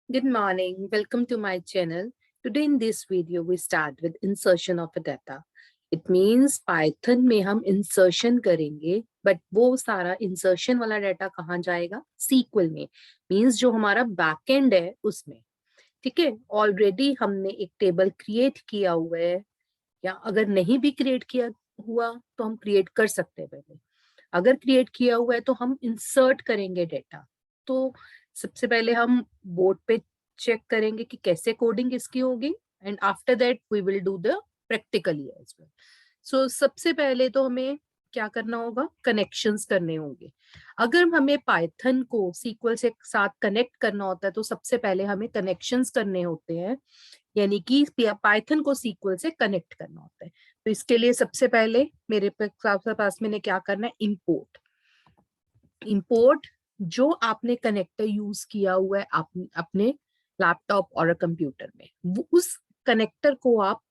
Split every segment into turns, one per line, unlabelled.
Good morning. Welcome to my channel. Today in this video we start with insertion of a data. It means Python में हम insertion करेंगे, but वो सारा insertion वाला data कहाँ जाएगा? SQL में. Means जो हमारा backend है उसमें. ठीक है? Already हमने एक table create किया हुआ है, या अगर नहीं भी create किया हुआ तो हम create कर सकते हैं पहले. अगर create किया हुआ है तो हम insert करेंगे data. तो सबसे पहले हम बोर्ड पे चेक करेंगे कि कैसे कोडिंग इसकी होगी, and after that we will do the practically as well. So सबसे पहले तो हमें क्या करना होगा, कनेक्शंस करने होंगे. अगर हमें पाइथन को सीक्वल से साथ कनेक्ट करना होता है तो सबसे पहले हमें कनेक्शंस करने होते हैं, यानी कि पाइथन को सीक्वल से कनेक्ट करना होता है. तो इसके लिए सबसे पहले मेरे पास मैंने क्या करना है, इंपोर्ट. इंपोर्ट जो आपने कनेक्टर यूज किया हुआ है अपने लैपटॉप और कंप्यूटर में, वो उस कनेक्टर को आप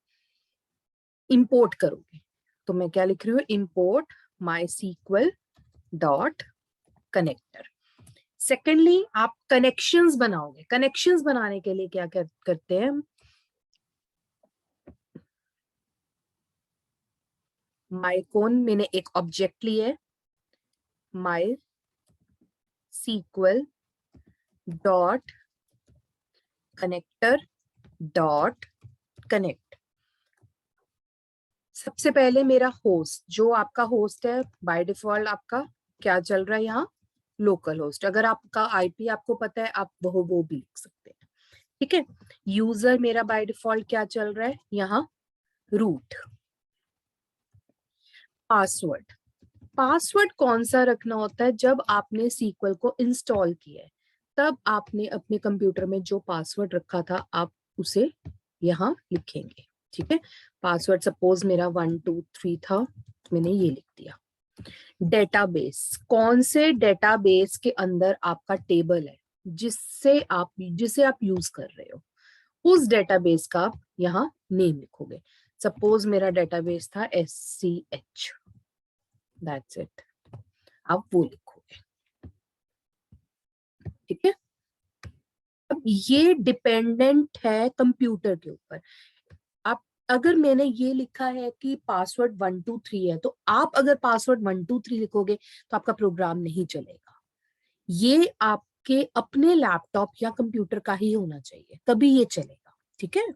इंपोर्ट करोगे. तो मैं क्या लिख रही हूँ, इंपोर्ट माई सीक्वल डॉट कनेक्टर. सेकेंडली आप कनेक्शंस बनाओगे. कनेक्शंस बनाने के लिए क्या करते हैं, माई कौन मैंने एक ऑब्जेक्ट लिया है, MySQL dot connector dot connect. सबसे पहले मेरा होस्ट, जो आपका होस्ट है बाय डिफॉल्ट आपका क्या चल रहा है यहाँ, लोकल होस्ट. अगर आपका आईपी आपको पता है आप वो भी लिख सकते हैं. ठीक है. यूजर मेरा बाय डिफॉल्ट क्या चल रहा है यहाँ, रूट. पासवर्ड, पासवर्ड कौन सा रखना होता है, जब आपने सीक्वल को इंस्टॉल किया है तब आपने अपने कंप्यूटर में जो पासवर्ड रखा था आप उसे यहाँ लिखेंगे. ठीक है. पासवर्ड सपोज मेरा 123 था, तो मैंने ये लिख दिया. डेटाबेस, कौन से डेटाबेस के अंदर आपका टेबल है जिसे आप यूज कर रहे हो, उस डेटाबेस का आप यहाँ नेम लिखोगे. सपोज मेरा डेटाबेस था SCH, दैट्स इट. आप वो लिखोगे. ठीक है. अब ये डिपेंडेंट है कंप्यूटर के ऊपर. आप, अगर मैंने ये लिखा है कि पासवर्ड 123 है, तो आप अगर पासवर्ड 123 लिखोगे तो आपका प्रोग्राम नहीं चलेगा. ये आपके अपने लैपटॉप या कंप्यूटर का ही होना चाहिए, तभी ये चलेगा. ठीक है.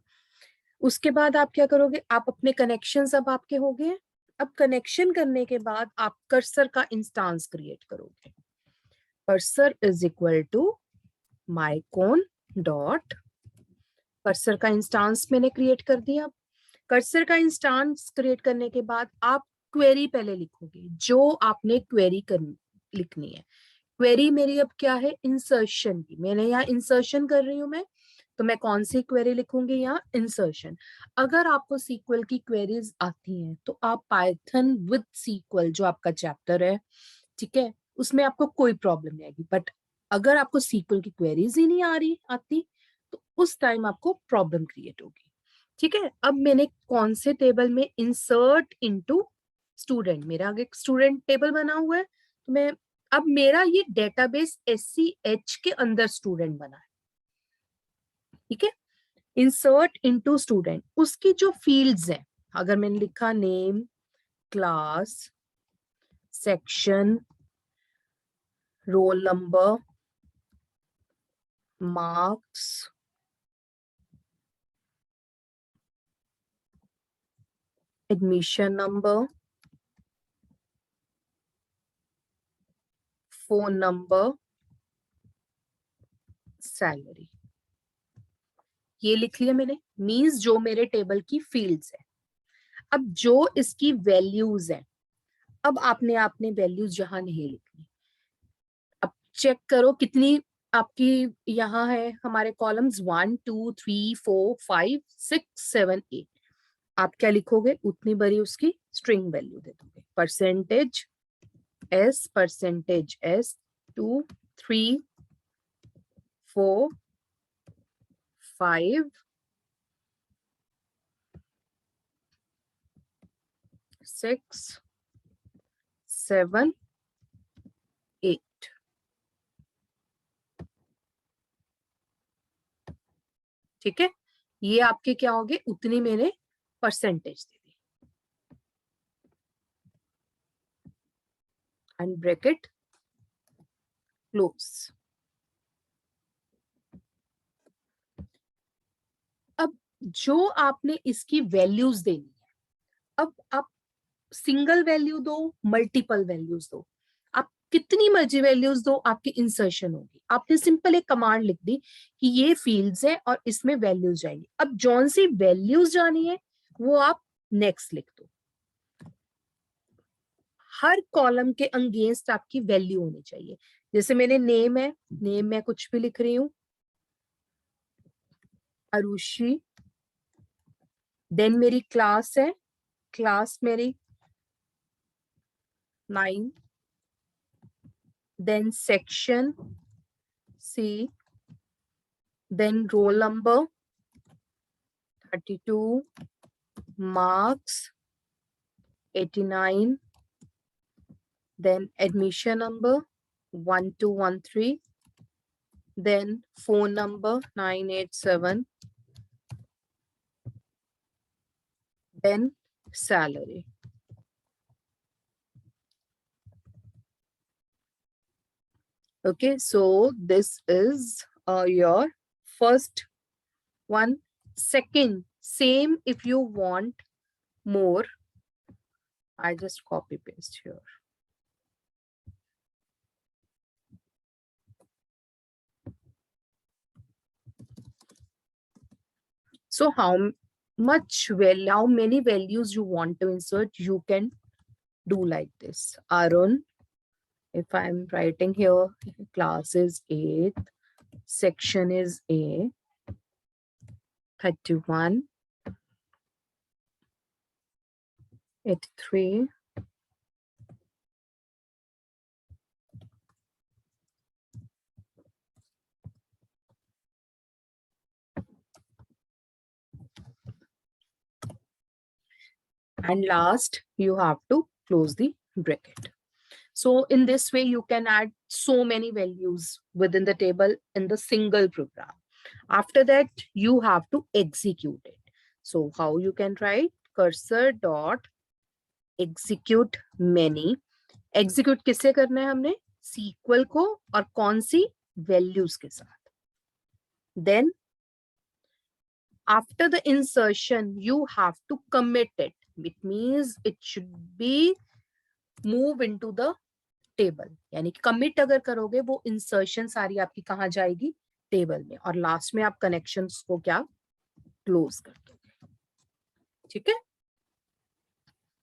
उसके बाद आप क्या करोगे, आप अपने कनेक्शन अब आपके हो गए. अब कनेक्शन करने के बाद आप कर्सर का इंस्टांस क्रिएट करोगे. Cursor is equal to mycon dot, cursor का इंस्टांस मैंने क्रिएट कर दिया. कर्सर का इंस्टांस क्रिएट करने के बाद आप क्वेरी पहले लिखोगे, जो आपने क्वेरी लिखनी है. क्वेरी मेरी अब क्या है, इंसर्शन की. मैंने यहाँ इंसर्शन कर रही हूँ मैं, तो मैं कौन सी क्वेरी लिखूंगी यहाँ, इंसर्शन. अगर आपको सीक्वल की क्वेरीज आती हैं तो आप पाइथन विद सीक्वल जो आपका चैप्टर है, ठीक है, उसमें आपको कोई प्रॉब्लम नहीं आएगी. बट अगर आपको सीक्वल की क्वेरीज ही नहीं आती तो उस टाइम आपको प्रॉब्लम क्रिएट होगी. ठीक है. अब मैंने कौन से टेबल में, इंसर्ट इनटू स्टूडेंट, मेरा आगे स्टूडेंट टेबल बना हुआ है, तो मैं, अब मेरा ये डेटाबेस SCH के अंदर स्टूडेंट बना है. ठीक है. इंसर्ट इनटू स्टूडेंट, उसकी जो फील्ड्स हैं, अगर मैंने लिखा name, class, section, roll number, marks, admission number, phone number, salary, ये लिख लिया मैंने. मींस जो मेरे टेबल की फील्ड्स है. अब जो इसकी वैल्यूज है, अब आपने आपने वैल्यूज जहां नहीं लिखनी. अब चेक करो कितनी आपकी यहाँ है. हमारे कॉलम्स 1 2 3 4 5 6 7 8. आप क्या लिखोगे, उतनी बड़ी उसकी स्ट्रिंग वैल्यू दे दोगे. Percentage S 2 3 4 5 6 7 8. ठीक है, ये आपके क्या हो गए, उतनी मैंने percentage they the and bracket close. अब जो आपने इसकी वैल्यूज देनी है, अब आप सिंगल वैल्यू दो, मल्टीपल वैल्यूज दो, आप कितनी मर्जी वैल्यूज दो, आपकी इंसर्शन होगी। आपने सिंपल एक कमांड लिख दी कि ये फील्ड्स है और इसमें वैल्यूज जाएंगी। अब जौन सी वैल्यूज जानी है वो आप नेक्स्ट लिख दो। हर कॉलम के अगेंस्ट आपकी वैल्यू होनी चाहिए। जैसे मैंने नेम है, नेम में कुछ भी लिख रही हूं, अरुषि। देन मेरी क्लास है, क्लास मेरी 9। Then section C, then roll number 32, marks 89, then admission number 1213, then phone number 987, then salary. Okay, so this is your first one. Second, same if you want more, I just copy paste here. So how many values you want to insert, you can do like this. Arun, if I'm writing here, class is 8, section is A, 31, 83, and last you have to close the bracket. So in this way you can add so many values within the table in the single program. After that you have to execute it. So how you can write, cursor dot execute many. Execute किससे करना है हमने, SQL को, और कौन सी, values के साथ. Then after the insertion you have to commit it. It means it should be move into the table. यानी कि commit अगर करोगे वो insertion सारी आपकी कहाँ जाएगी, टेबल में, और लास्ट में आप कनेक्शंस को क्या, क्लोज कर दोगे. ठीक है,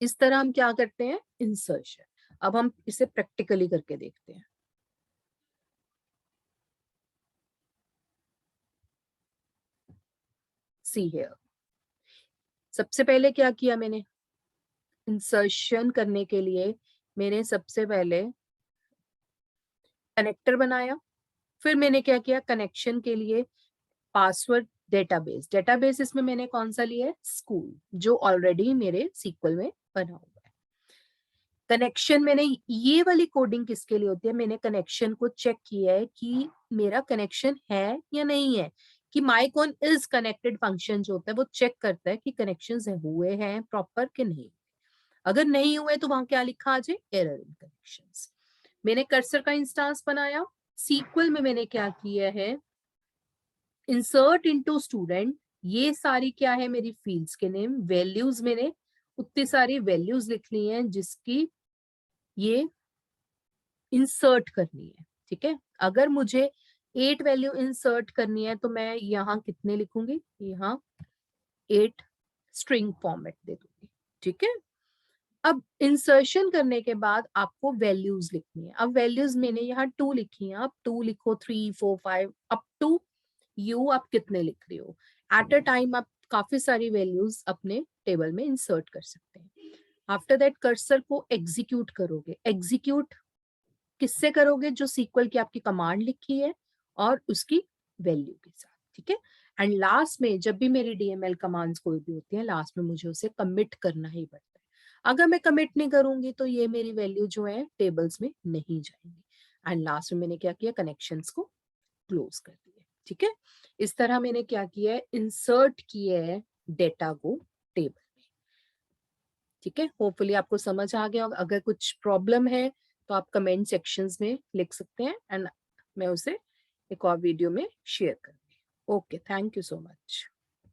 इस तरह हम क्या करते हैं, इंसर्शन. अब हम इसे प्रैक्टिकली करके देखते हैं. सी हियर, सबसे पहले क्या किया मैंने, इंसर्शन करने के लिए मैंने सबसे पहले कनेक्टर बनाया. फिर मैंने क्या किया, कनेक्शन के लिए पासवर्ड डेटाबेस. डेटाबेस इसमें मैंने कौन सा लिया है, स्कूल, जो ऑलरेडी मेरे सीक्वल में बना हुआ है. कनेक्शन मैंने, ये वाली कोडिंग किसके लिए होती है, मैंने कनेक्शन को चेक किया है कि मेरा कनेक्शन है या नहीं है, कि माइकॉन इज कनेक्टेड फंक्शन जो होता है वो चेक करता है कि कनेक्शंस हुए हैं प्रॉपर कि नहीं. अगर नहीं हुए तो वहां क्या लिखा आ जाए, एरर इन कनेक्शंस. मैंने कर्सर का इंस्टांस बनाया. सीक्वल में मैंने क्या किया है, इंसर्ट इनटू स्टूडेंट. ये सारी क्या है, मेरी फील्ड्स के नेम. वैल्यूज मैंने उतनी सारी वैल्यूज लिख ली हैं जिसकी ये इंसर्ट करनी है. ठीक है, अगर मुझे 8 वैल्यू इंसर्ट करनी है तो मैं यहाँ कितने लिखूंगी, यहाँ 8 स्ट्रिंग फॉर्मेट दे दूंगी. ठीक है, अब इंसर्शन करने के बाद आपको वैल्यूज लिखनी है. अब वैल्यूज मैंने यहाँ 2 लिखी है, आप 2 लिखो, 3, 4, 5 अप टू यू आप कितने लिख रहे हो. एट अ टाइम आप काफी सारी वैल्यूज अपने टेबल में इंसर्ट कर सकते हैं. आफ्टर दैट कर्सर को एग्जीक्यूट करोगे. एग्जीक्यूट किससे करोगे, जो सीक्वल की आपकी कमांड लिखी है और उसकी वैल्यू के साथ. ठीक है, एंड लास्ट में जब भी मेरी डीएमएल कमांड्स कोई भी होती है, लास्ट में मुझे उसे कमिट करना ही पड़ता है. अगर मैं कमिट नहीं करूंगी तो ये मेरी वैल्यू जो है टेबल्स में नहीं जाएंगी. एंड लास्ट में मैंने क्या किया, कनेक्शंस को क्लोज कर दिए. ठीक है, इस तरह मैंने क्या किया है, इंसर्ट किया है डेटा को टेबल में। ठीक है, होपफुली आपको समझ आ गया होगा। अगर कुछ प्रॉब्लम है तो आप कमेंट सेक्शंस में लिख सकते हैं एंड मैं उसे एक और वीडियो में शेयर करूंगी। Okay, thank you so much.